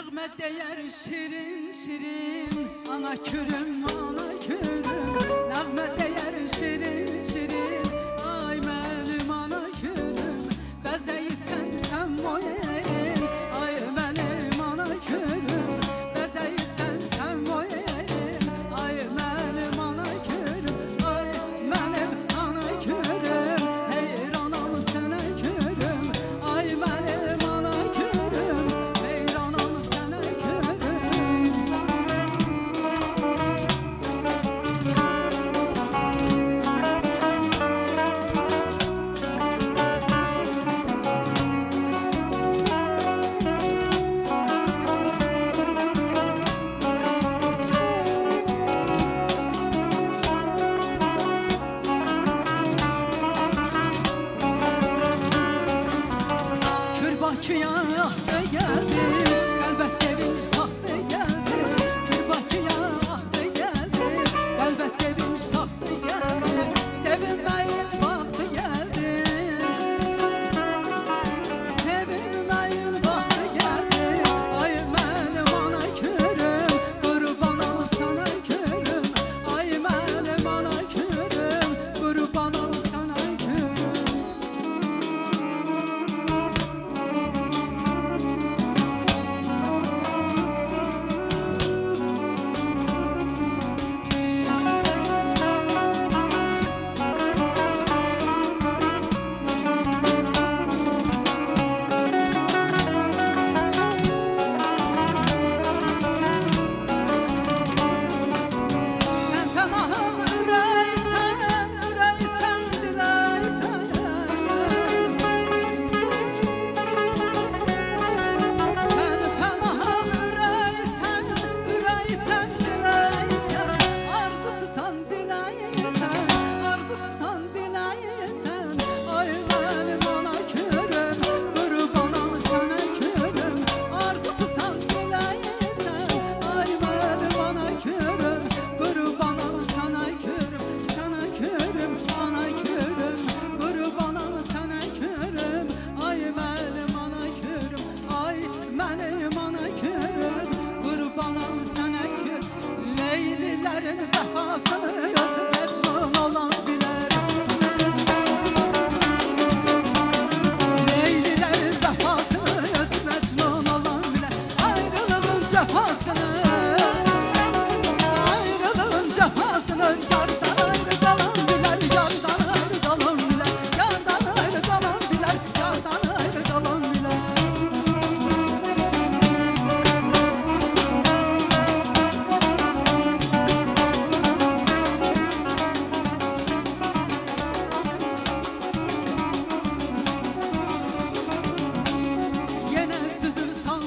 Nəğmə deyər şirin şirin, ana kürüm, ana kürüm. Nəğmə deyər şirin şirin, ay mənim ana kürüm. Bəzəyirsən sən o yerin, ay mənim ana kürüm. Bəzəyirsən sən o yerin, ay mənim ana kürüm. Ay mənim ana kürüm, heyranam sənə kürüm. Ay mənim ana kürüm, heyranam sənə kürüm. Bakıya axtı gəldi, qəlbə sevinç taxtı gəldi. Kür Bakıya axtı gəldi, qəlbə sevinç taxtı gəldi. Sevinməyin vaxtı gəldi, sevinməyin vaxtı gəldi. Ay mənim ana kürüm, qurbanam sana kürüm. Ay mənim ana kürüm, qurbanam sana kürüm. Leylilərin vəfasını öz Məcnun olan bilər. Leylilərin vəfasını öz Məcnun olan bilər. Ayrılığın cəfasını, ayrılığın cəfasını, yardan ayrı qalan bilər, yardan ayrı qalan bilər, yardan ayrı qalan bilər, yardan ayrı qalan bilər.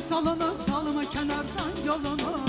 Salını salma kenardan yolunu.